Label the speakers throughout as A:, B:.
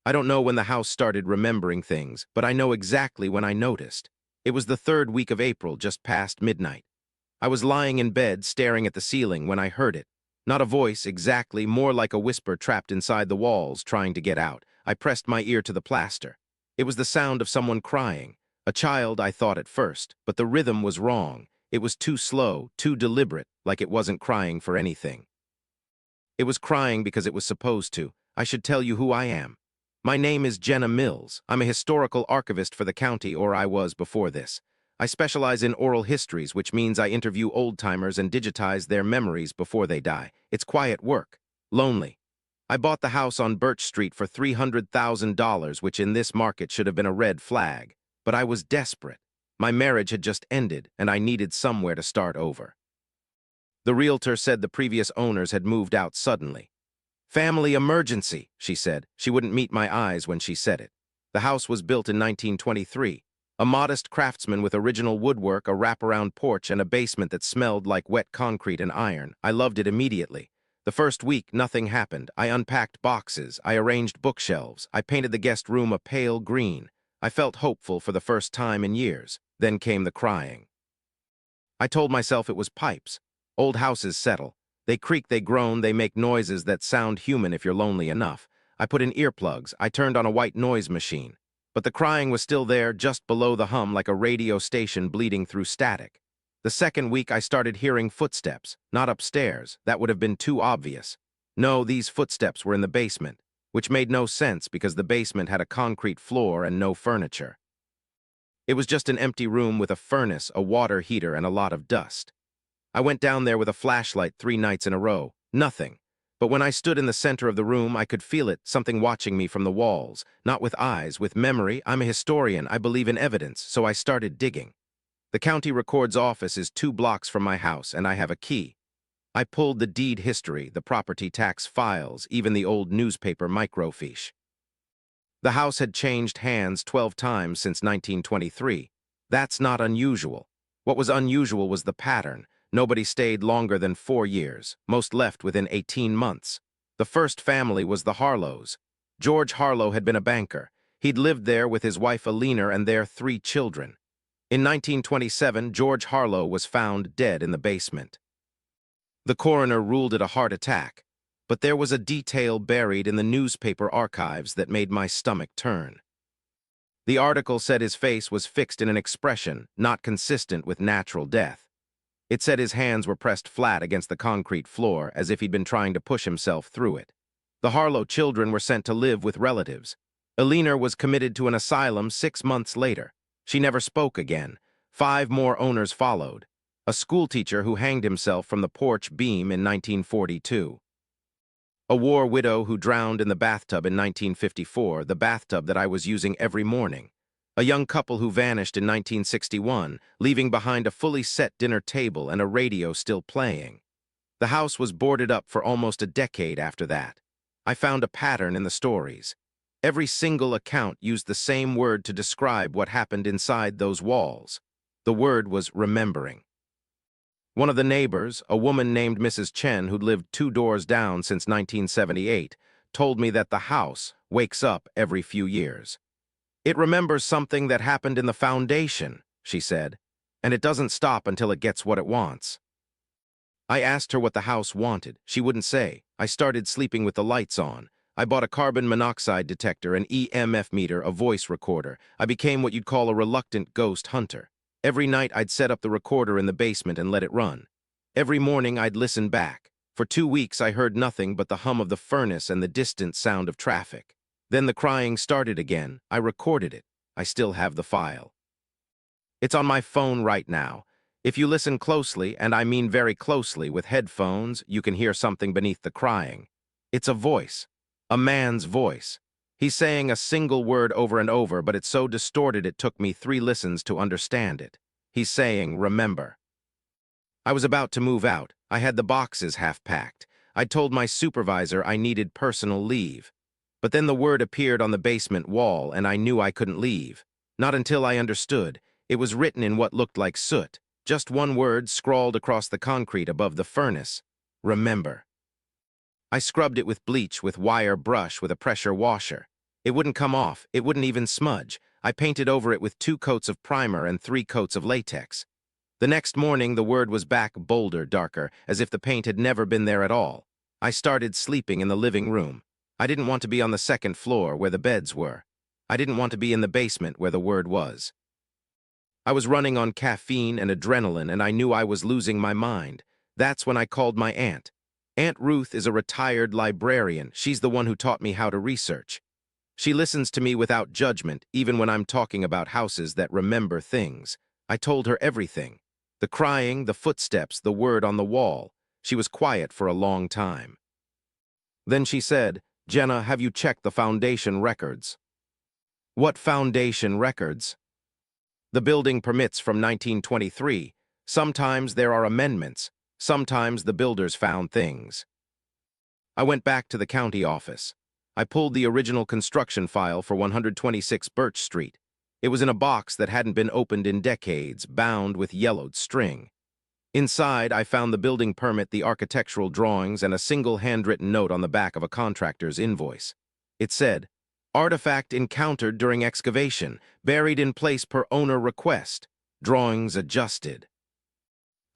A: I don't know when the house started remembering things, but I know exactly when I noticed. It was the third week of April, just past midnight. I was lying in bed, staring at the ceiling, when I heard it. Not a voice, exactly, more like a whisper trapped inside the walls, trying to get out. I pressed my ear to the plaster. It was the sound of someone crying. A child, I thought at first, but the rhythm was wrong. It was too slow, too deliberate, like it wasn't crying for anything. It was crying because it was supposed to. I should tell you who I am. My name is Jenna Mills. I'm a historical archivist for the county, or I was before this. I specialize in oral histories, which means I interview old-timers and digitize their memories before they die. It's quiet work. Lonely. I bought the house on Birch Street for $300,000, which in this market should have been a red flag. But I was desperate. My marriage had just ended, and I needed somewhere to start over. The realtor said the previous owners had moved out suddenly. "Family emergency," she said. She wouldn't meet my eyes when she said it. The house was built in 1923. A modest craftsman with original woodwork, a wraparound porch, and a basement that smelled like wet concrete and iron. I loved it immediately. The first week, nothing happened. I unpacked boxes. I arranged bookshelves. I painted the guest room a pale green. I felt hopeful for the first time in years. Then came the crying. I told myself it was pipes. Old houses settle. They creak, they groan, they make noises that sound human if you're lonely enough. I put in earplugs. I turned on a white noise machine. But the crying was still there, just below the hum, like a radio station bleeding through static. The second week I started hearing footsteps, not upstairs. That would have been too obvious. No, these footsteps were in the basement, which made no sense because the basement had a concrete floor and no furniture. It was just an empty room with a furnace, a water heater, and a lot of dust. I went down there with a flashlight 3 nights in a row. Nothing. But when I stood in the center of the room, I could feel it, something watching me from the walls. Not with eyes, with memory. I'm a historian. I believe in evidence, so I started digging. The county records office is 2 blocks from my house, and I have a key. I pulled the deed history, the property tax files, even the old newspaper microfiche. The house had changed hands 12 times since 1923. That's not unusual. What was unusual was the pattern. Nobody stayed longer than 4 years. Most left within 18 months. The first family was the Harlows. George Harlow had been a banker. He'd lived there with his wife Alina and their 3 children. In 1927, George Harlow was found dead in the basement. The coroner ruled it a heart attack, but there was a detail buried in the newspaper archives that made my stomach turn. The article said his face was fixed in an expression not consistent with natural death. It said his hands were pressed flat against the concrete floor, as if he'd been trying to push himself through it. The Harlow children were sent to live with relatives. Alina was committed to an asylum 6 months later. She never spoke again. 5 more owners followed. A schoolteacher who hanged himself from the porch beam in 1942. A war widow who drowned in the bathtub in 1954, the bathtub that I was using every morning. A young couple who vanished in 1961, leaving behind a fully set dinner table and a radio still playing. The house was boarded up for almost a decade after that. I found a pattern in the stories. Every single account used the same word to describe what happened inside those walls. The word was remembering. One of the neighbors, a woman named Mrs. Chen who'd lived 2 doors down since 1978, told me that the house wakes up every few years. "It remembers something that happened in the foundation," she said, "and it doesn't stop until it gets what it wants." I asked her what the house wanted. She wouldn't say. I started sleeping with the lights on. I bought a carbon monoxide detector, an EMF meter, a voice recorder. I became what you'd call a reluctant ghost hunter. Every night I'd set up the recorder in the basement and let it run. Every morning I'd listen back. For 2 weeks I heard nothing but the hum of the furnace and the distant sound of traffic. Then the crying started again. I recorded it. I still have the file. It's on my phone right now. If you listen closely, and I mean very closely, with headphones, you can hear something beneath the crying. It's a voice. A man's voice. He's saying a single word over and over, but it's so distorted it took me 3 listens to understand it. He's saying, "Remember." I was about to move out. I had the boxes half packed. I'd told my supervisor I needed personal leave. But then the word appeared on the basement wall, and I knew I couldn't leave. Not until I understood. It was written in what looked like soot. Just one word scrawled across the concrete above the furnace. Remember. I scrubbed it with bleach, with wire brush, with a pressure washer. It wouldn't come off, it wouldn't even smudge. I painted over it with 2 coats of primer and 3 coats of latex. The next morning, the word was back bolder, darker, as if the paint had never been there at all. I started sleeping in the living room. I didn't want to be on the 2nd floor where the beds were. I didn't want to be in the basement where the word was. I was running on caffeine and adrenaline, and I knew I was losing my mind. That's when I called my aunt. Aunt Ruth is a retired librarian. She's the one who taught me how to research. She listens to me without judgment, even when I'm talking about houses that remember things. I told her everything. The crying, the footsteps, the word on the wall. She was quiet for a long time. Then she said, "Jenna, have you checked the foundation records?" "What foundation records?" "The building permits from 1923. Sometimes there are amendments. Sometimes the builders found things." I went back to the county office. I pulled the original construction file for 126 Birch Street. It was in a box that hadn't been opened in decades, bound with yellowed string. Inside, I found the building permit, the architectural drawings, and a single handwritten note on the back of a contractor's invoice. It said, "Artifact encountered during excavation, buried in place per owner request. Drawings adjusted."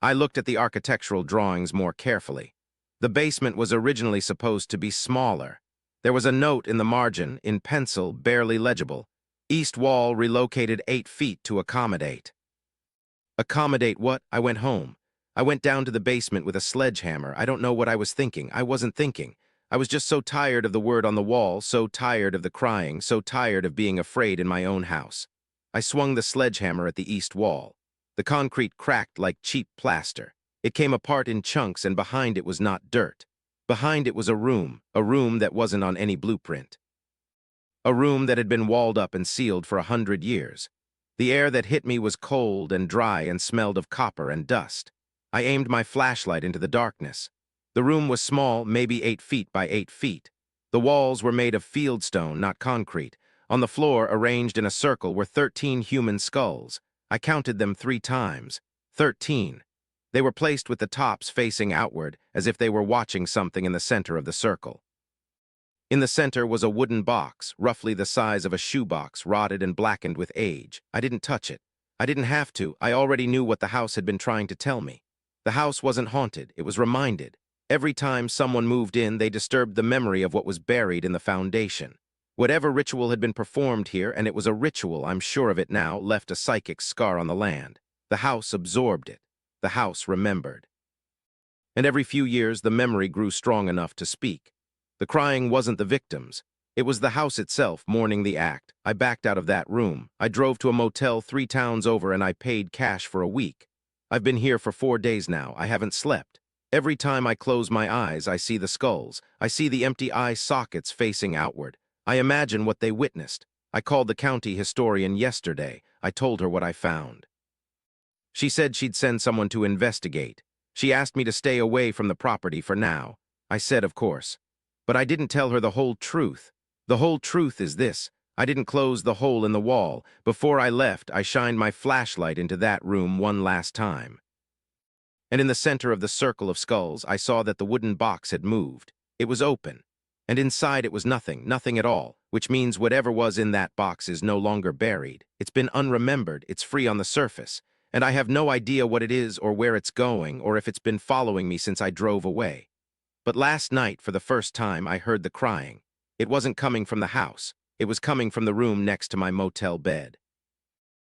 A: I looked at the architectural drawings more carefully. The basement was originally supposed to be smaller. There was a note in the margin, in pencil, barely legible. "East wall relocated 8 feet to accommodate." Accommodate what? I went home. I went down to the basement with a sledgehammer. I don't know what I was thinking. I wasn't thinking. I was just so tired of the word on the wall, so tired of the crying, so tired of being afraid in my own house. I swung the sledgehammer at the east wall. The concrete cracked like cheap plaster. It came apart in chunks, and behind it was not dirt. Behind it was a room that wasn't on any blueprint. A room that had been walled up and sealed for 100 years. The air that hit me was cold and dry and smelled of copper and dust. I aimed my flashlight into the darkness. The room was small, maybe 8 feet by 8 feet. The walls were made of fieldstone, not concrete. On the floor, arranged in a circle, were 13 human skulls. I counted them 3 times. 13. They were placed with the tops facing outward, as if they were watching something in the center of the circle. In the center was a wooden box, roughly the size of a shoebox, rotted and blackened with age. I didn't touch it. I didn't have to. I already knew what the house had been trying to tell me. The house wasn't haunted. It was reminded. Every time someone moved in, they disturbed the memory of what was buried in the foundation. Whatever ritual had been performed here, and it was a ritual, I'm sure of it now, left a psychic scar on the land. The house absorbed it. The house remembered. And every few years, the memory grew strong enough to speak. The crying wasn't the victims. It was the house itself mourning the act. I backed out of that room. I drove to a motel 3 towns over, and I paid cash for a week. I've been here for 4 days now. I haven't slept. Every time I close my eyes, I see the skulls. I see the empty eye sockets facing outward. I imagine what they witnessed. I called the county historian yesterday. I told her what I found. She said she'd send someone to investigate. She asked me to stay away from the property for now. I said, of course. But I didn't tell her the whole truth. The whole truth is this. I didn't close the hole in the wall. Before I left, I shined my flashlight into that room one last time. And in the center of the circle of skulls, I saw that the wooden box had moved. It was open. And inside it was nothing, nothing at all, which means whatever was in that box is no longer buried. It's been unremembered. It's free on the surface. And I have no idea what it is or where it's going or if it's been following me since I drove away. But last night, for the first time, I heard the crying. It wasn't coming from the house. It was coming from the room next to my motel bed.